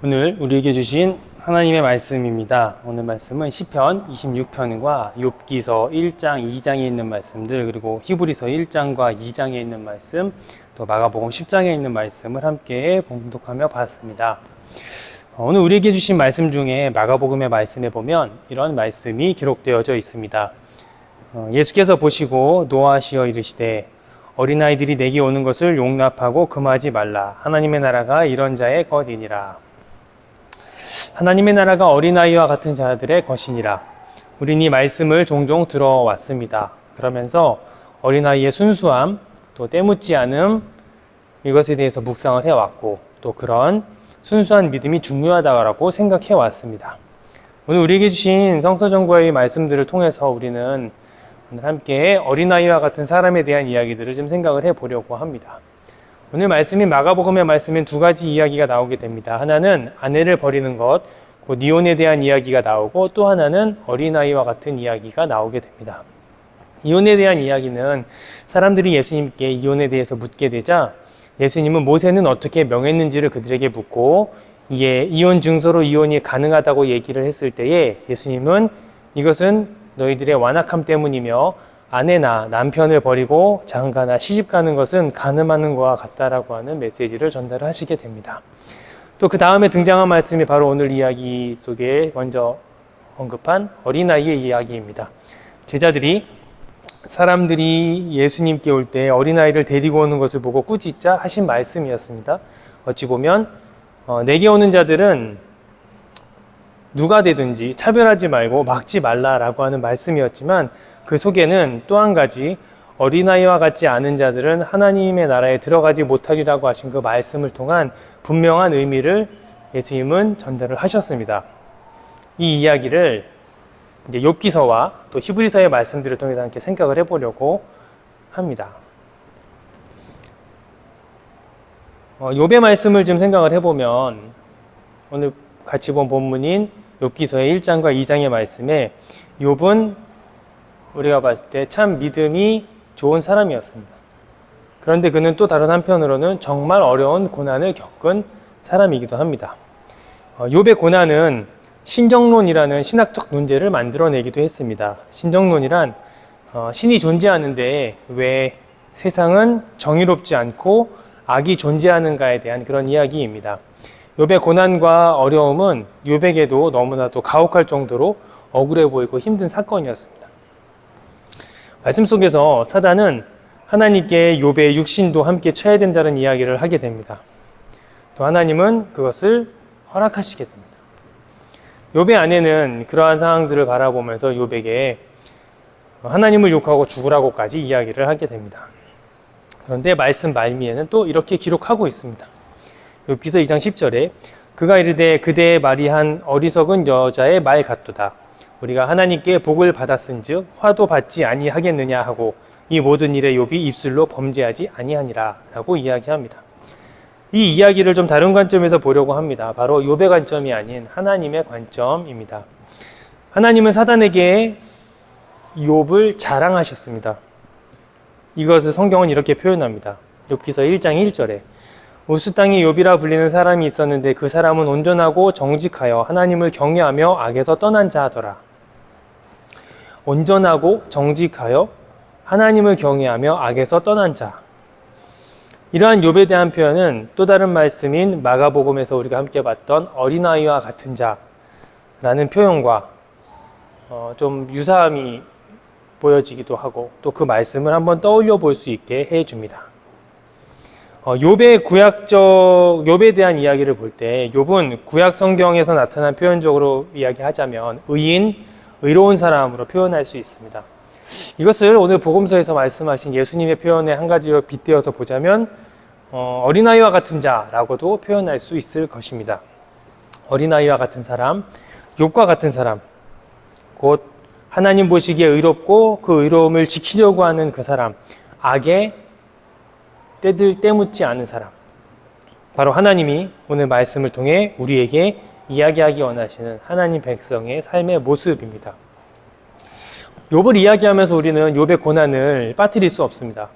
오늘 우리에게 주신 하나님의 말씀입니다. 오늘 말씀은 시편 26편과 욥기서 1장, 2장에 있는 말씀들, 그리고 히브리서 1장과 2장에 있는 말씀, 또 마가복음 10장에 있는 말씀을 함께 봉독하며 봤습니다. 오늘 우리에게 주신 말씀 중에 마가복음의 말씀에 보면 이런 말씀이 기록되어져 있습니다. 예수께서 보시고 노하시어 이르시되 어린아이들이 내게 오는 것을 용납하고 금하지 말라. 하나님의 나라가 이런 자의 것이니라. 하나님의 나라가 어린아이와 같은 자들의 것이니라. 우린 이 말씀을 종종 들어왔습니다. 그러면서 어린아이의 순수함, 또 때묻지 않음, 이것에 대해서 묵상을 해왔고, 또 그런 순수한 믿음이 중요하다고 생각해 왔습니다. 오늘 우리에게 주신 성서정과의 말씀들을 통해서 우리는 오늘 함께 어린아이와 같은 사람에 대한 이야기들을 좀 생각을 해보려고 합니다. 오늘 말씀인 마가복음의 말씀엔 두 가지 이야기가 나오게 됩니다. 하나는 아내를 버리는 것, 곧 이혼에 대한 이야기가 나오고, 또 하나는 어린아이와 같은 이야기가 나오게 됩니다. 이혼에 대한 이야기는 사람들이 예수님께 이혼에 대해서 묻게 되자 예수님은 모세는 어떻게 명했는지를 그들에게 묻고, 이에 이혼 증서로 이혼이 가능하다고 얘기를 했을 때에 예수님은 이것은 너희들의 완악함 때문이며 아내나 남편을 버리고 장가나 시집 가는 것은 간음하는 것과 같다라고 하는 메시지를 전달하시게 됩니다. 또 그 다음에 등장한 말씀이 바로 오늘 이야기 속에 먼저 언급한 어린아이의 이야기입니다. 제자들이 사람들이 예수님께 올 때 어린아이를 데리고 오는 것을 보고 꾸짖자 하신 말씀이었습니다. 어찌 보면 내게 오는 자들은 누가 되든지 차별하지 말고 막지 말라라고 하는 말씀이었지만, 그 속에는 또 한 가지 어린아이와 같지 않은 자들은 하나님의 나라에 들어가지 못하리라고 하신 그 말씀을 통한 분명한 의미를 예수님은 전달을 하셨습니다. 이 이야기를 이제 욥기서와 또 히브리서의 말씀들을 통해서 함께 생각을 해보려고 합니다. 욥의 말씀을 좀 생각을 해보면 오늘 같이 본 본문인 욥기서의 1장과 2장의 말씀에 욥은 우리가 봤을 때 참 믿음이 좋은 사람이었습니다. 그런데 그는 또 다른 한편으로는 정말 어려운 고난을 겪은 사람이기도 합니다. 욥의 고난은 신정론이라는 신학적 논제를 만들어내기도 했습니다. 신정론이란 신이 존재하는데 왜 세상은 정의롭지 않고 악이 존재하는가에 대한 그런 이야기입니다. 욥의 고난과 어려움은 욥에게도 너무나도 가혹할 정도로 억울해 보이고 힘든 사건이었습니다. 말씀 속에서 사단은 하나님께 욥의 육신도 함께 쳐야 된다는 이야기를 하게 됩니다. 또 하나님은 그것을 허락하시게 됩니다. 욥의 아내는 그러한 상황들을 바라보면서 욥에게 하나님을 욕하고 죽으라고까지 이야기를 하게 됩니다. 그런데 말씀 말미에는 또 이렇게 기록하고 있습니다. 욥기서 2장 10절에 그가 이르되 그대의 말이 한 어리석은 여자의 말 같도다. 우리가 하나님께 복을 받았은즉 화도 받지 아니하겠느냐 하고 이 모든 일에 욥이 입술로 범죄하지 아니하니라 라고 이야기합니다. 이 이야기를 좀 다른 관점에서 보려고 합니다. 바로 욥의 관점이 아닌 하나님의 관점입니다. 하나님은 사단에게 욥을 자랑하셨습니다. 이것을 성경은 이렇게 표현합니다. 욥기서 1장 1절에 우스 땅에 욥이라 불리는 사람이 있었는데 그 사람은 온전하고 정직하여 하나님을 경외하며 악에서 떠난 자더라. 온전하고 정직하여 하나님을 경외하며 악에서 떠난 자. 이러한 욥에 대한 표현은 또 다른 말씀인 마가복음에서 우리가 함께 봤던 어린아이와 같은 자라는 표현과 좀 유사함이 보여지기도 하고, 또 그 말씀을 한번 떠올려 볼 수 있게 해줍니다. 욥에 대한 이야기를 볼 때 욥은 구약 성경에서 나타난 표현적으로 이야기하자면 의로운 사람으로 표현할 수 있습니다. 이것을 오늘 복음서에서 말씀하신 예수님의 표현에 한 가지로 빗대어서 보자면 어린아이와 같은 자라고도 표현할 수 있을 것입니다. 어린아이와 같은 사람, 욥과 같은 사람, 곧 하나님 보시기에 의롭고 그 의로움을 지키려고 하는 그 사람, 악에 때묻지 않은 사람, 바로 하나님이 오늘 말씀을 통해 우리에게 이야기하기 원하시는 하나님 백성의 삶의 모습입니다. 욥을 이야기하면서 우리는 욥의 고난을 빠뜨릴 수 없습니다.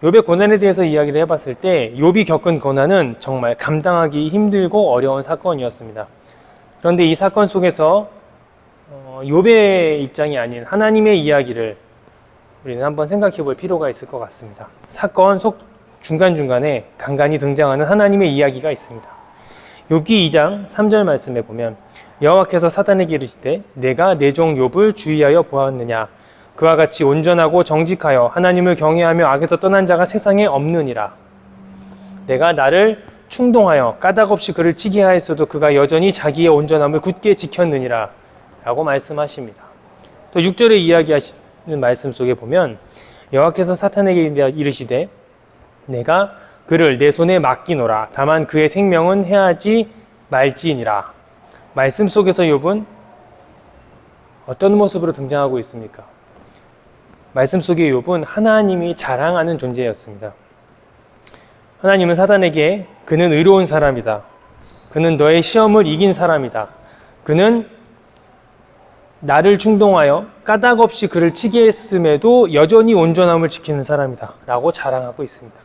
욥의 고난에 대해서 이야기를 해봤을 때 욥이 겪은 고난은 정말 감당하기 힘들고 어려운 사건이었습니다. 그런데 이 사건 속에서 욥의 입장이 아닌 하나님의 이야기를 우리는 한번 생각해 볼 필요가 있을 것 같습니다. 사건 속 중간중간에 간간히 등장하는 하나님의 이야기가 있습니다. 욥기 2장 3절 말씀에 보면 여호와께서 사단에게 이르시되 내가 내 종 욥을 주의하여 보았느냐 그와 같이 온전하고 정직하여 하나님을 경외하며 악에서 떠난 자가 세상에 없느니라. 내가 나를 충동하여 까닭없이 그를 치게 하였어도 그가 여전히 자기의 온전함을 굳게 지켰느니라 라고 말씀하십니다. 또 6절에 이야기하시는 말씀 속에 보면 여호와께서 사탄에게 이르시되 내가 그를 내 손에 맡기노라 다만 그의 생명은 해하지 말지니라. 말씀 속에서 욥은 어떤 모습으로 등장하고 있습니까? 말씀 속의 욥은 하나님이 자랑하는 존재였습니다. 하나님은 사단에게 그는 의로운 사람이다. 그는 너의 시험을 이긴 사람이다. 그는 나를 충동하여 까닭없이 그를 치게 했음에도 여전히 온전함을 지키는 사람이다 라고 자랑하고 있습니다.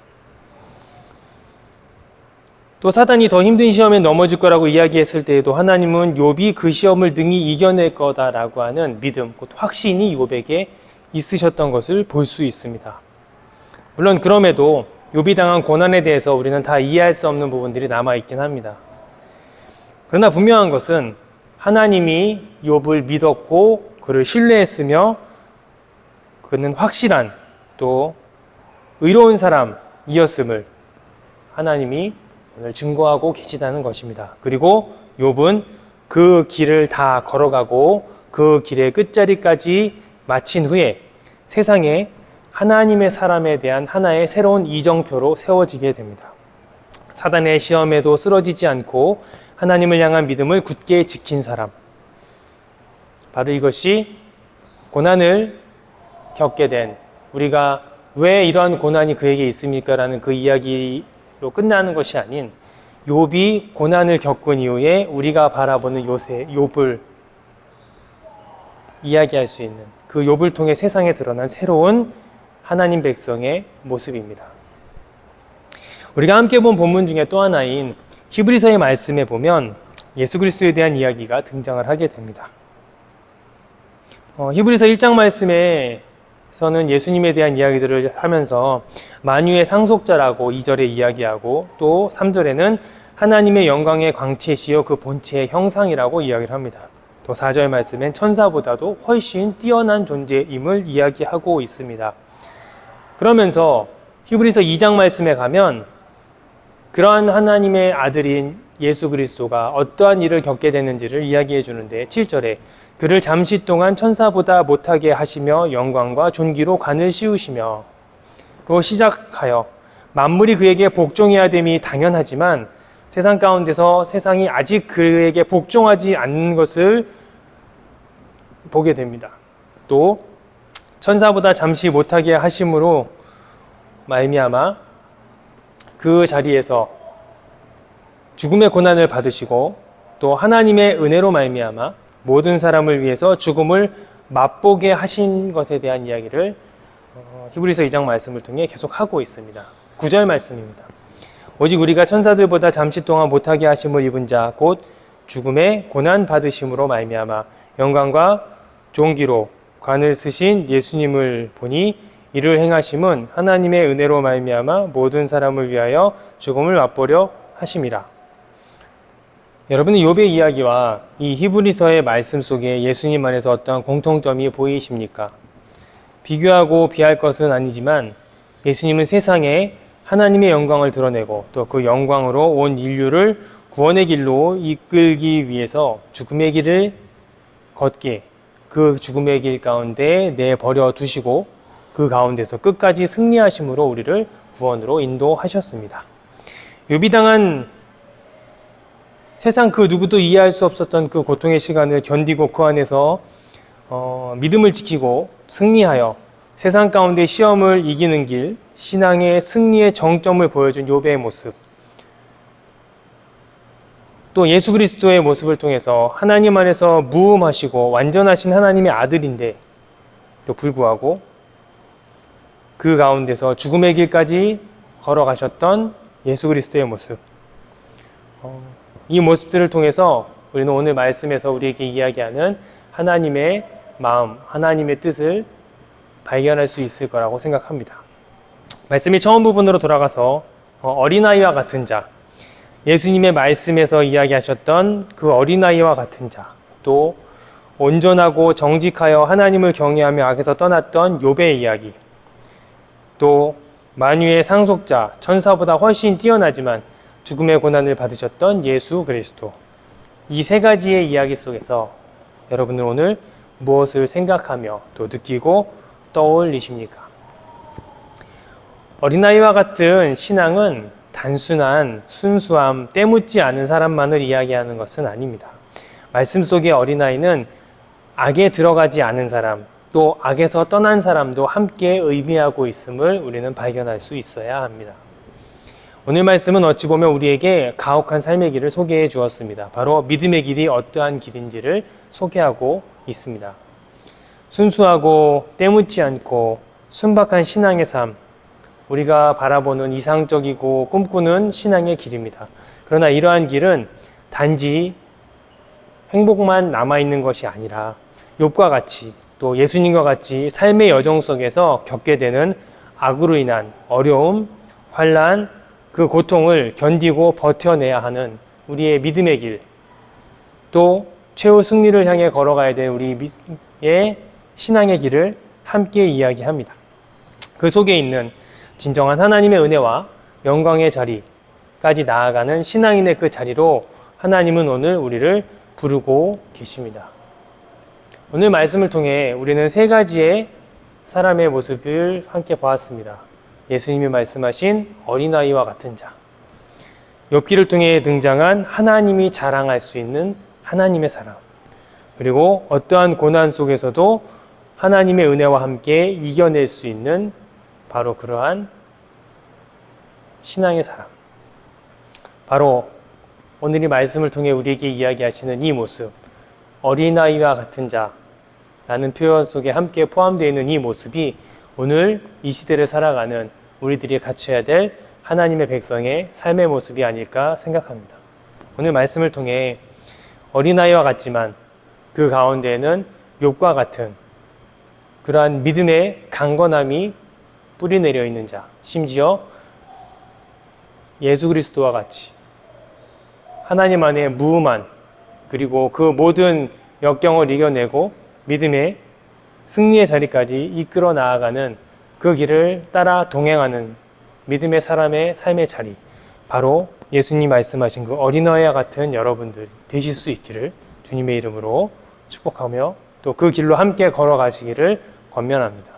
또 사단이 더 힘든 시험에 넘어질 거라고 이야기했을 때에도 하나님은 욥이 그 시험을 능히 이겨낼 거다라고 하는 믿음, 곧 확신이 욥에게 있으셨던 것을 볼 수 있습니다. 물론 그럼에도 욥이 당한 고난에 대해서 우리는 다 이해할 수 없는 부분들이 남아있긴 합니다. 그러나 분명한 것은 하나님이 욥을 믿었고 그를 신뢰했으며 그는 확실한 또 의로운 사람이었음을 하나님이 오늘 증거하고 계시다는 것입니다. 그리고 욥은 그 길을 다 걸어가고 그 길의 끝자리까지 마친 후에 세상에 하나님의 사람에 대한 하나의 새로운 이정표로 세워지게 됩니다. 사단의 시험에도 쓰러지지 않고 하나님을 향한 믿음을 굳게 지킨 사람. 바로 이것이 고난을 겪게 된 우리가 왜 이러한 고난이 그에게 있습니까? 라는 그 이야기로 끝나는 것이 아닌 욥이 고난을 겪은 이후에 우리가 바라보는 욥을 이야기할 수 있는 그 욥을 통해 세상에 드러난 새로운 하나님 백성의 모습입니다. 우리가 함께 본 본문 중에 또 하나인 히브리서의 말씀에 보면 예수 그리스도에 대한 이야기가 등장을 하게 됩니다. 히브리서 1장 말씀에서는 예수님에 대한 이야기들을 하면서 만유의 상속자라고 2절에 이야기하고 또 3절에는 하나님의 영광의 광채시요 그 본체의 형상이라고 이야기를 합니다. 또 4절 말씀엔 천사보다도 훨씬 뛰어난 존재임을 이야기하고 있습니다. 그러면서 히브리서 2장 말씀에 가면 그러한 하나님의 아들인 예수 그리스도가 어떠한 일을 겪게 되는지를 이야기해 주는데 7절에 그를 잠시 동안 천사보다 못하게 하시며 영광과 존귀로 관을 씌우시며 로 시작하여 만물이 그에게 복종해야 됨이 당연하지만 세상 가운데서 세상이 아직 그에게 복종하지 않는 것을 보게 됩니다. 또 천사보다 잠시 못하게 하심으로 말미암아 그 자리에서 죽음의 고난을 받으시고 또 하나님의 은혜로 말미암아 모든 사람을 위해서 죽음을 맛보게 하신 것에 대한 이야기를 히브리서 2장 말씀을 통해 계속 하고 있습니다. 9절 말씀입니다. 오직 우리가 천사들보다 잠시 동안 못하게 하심을 입은 자 곧 죽음의 고난 받으심으로 말미암아 영광과 존귀로 관을 쓰신 예수님을 보니 이를 행하심은 하나님의 은혜로 말미암아 모든 사람을 위하여 죽음을 맛보려 하심이라. 여러분은 욥의 이야기와 이 히브리서의 말씀 속에 예수님 안에서 어떠한 공통점이 보이십니까? 비교하고 비할 것은 아니지만 예수님은 세상에 하나님의 영광을 드러내고 또 그 영광으로 온 인류를 구원의 길로 이끌기 위해서 죽음의 길을 걷게 그 죽음의 길 가운데 내버려 두시고 그 가운데서 끝까지 승리하심으로 우리를 구원으로 인도하셨습니다. 욥이 당한 세상 그 누구도 이해할 수 없었던 그 고통의 시간을 견디고 그 안에서 믿음을 지키고 승리하여 세상 가운데 시험을 이기는 길, 신앙의 승리의 정점을 보여준 욥의 모습, 또 예수 그리스도의 모습을 통해서 하나님 안에서 무음하시고 완전하신 하나님의 아들인데 또 불구하고 그 가운데서 죽음의 길까지 걸어가셨던 예수 그리스도의 모습. 이 모습들을 통해서 우리는 오늘 말씀에서 우리에게 이야기하는 하나님의 마음, 하나님의 뜻을 발견할 수 있을 거라고 생각합니다. 말씀이 처음 부분으로 돌아가서 어린아이와 같은 자, 예수님의 말씀에서 이야기하셨던 그 어린아이와 같은 자, 또 온전하고 정직하여 하나님을 경외하며 악에서 떠났던 욥의 이야기, 또 만유의 상속자, 천사보다 훨씬 뛰어나지만 죽음의 고난을 받으셨던 예수 그리스도, 이 세 가지의 이야기 속에서 여러분은 오늘 무엇을 생각하며 또 느끼고 떠올리십니까? 어린아이와 같은 신앙은 단순한 순수함, 때묻지 않은 사람만을 이야기하는 것은 아닙니다. 말씀 속의 어린아이는 악에 들어가지 않은 사람, 또 악에서 떠난 사람도 함께 의미하고 있음을 우리는 발견할 수 있어야 합니다. 오늘 말씀은 어찌 보면 우리에게 가혹한 삶의 길을 소개해 주었습니다. 바로 믿음의 길이 어떠한 길인지를 소개하고 있습니다. 순수하고 때묻지 않고 순박한 신앙의 삶, 우리가 바라보는 이상적이고 꿈꾸는 신앙의 길입니다. 그러나 이러한 길은 단지 행복만 남아있는 것이 아니라 욥과 같이 또 예수님과 같이 삶의 여정 속에서 겪게 되는 악으로 인한 어려움, 환난, 그 고통을 견디고 버텨내야 하는 우리의 믿음의 길, 또 최후 승리를 향해 걸어가야 될 우리의 신앙의 길을 함께 이야기합니다. 그 속에 있는 진정한 하나님의 은혜와 영광의 자리까지 나아가는 신앙인의 그 자리로 하나님은 오늘 우리를 부르고 계십니다. 오늘 말씀을 통해 우리는 세 가지의 사람의 모습을 함께 보았습니다. 예수님이 말씀하신 어린아이와 같은 자, 욥기를 통해 등장한 하나님이 자랑할 수 있는 하나님의 사람, 그리고 어떠한 고난 속에서도 하나님의 은혜와 함께 이겨낼 수 있는 바로 그러한 신앙의 사람, 바로 오늘 이 말씀을 통해 우리에게 이야기하시는 이 모습, 어린아이와 같은 자라는 표현 속에 함께 포함되어 있는 이 모습이 오늘 이 시대를 살아가는 우리들이 갖춰야 될 하나님의 백성의 삶의 모습이 아닐까 생각합니다. 오늘 말씀을 통해 어린아이와 같지만 그 가운데에는 욥과 같은 그러한 믿음의 강건함이 뿌리내려 있는 자, 심지어 예수 그리스도와 같이 하나님 안에 무음한, 그리고 그 모든 역경을 이겨내고 믿음의 승리의 자리까지 이끌어 나아가는 그 길을 따라 동행하는 믿음의 사람의 삶의 자리, 바로 예수님 말씀하신 그 어린아이와 같은 여러분들 되실 수 있기를 주님의 이름으로 축복하며 또 그 길로 함께 걸어가시기를 권면합니다.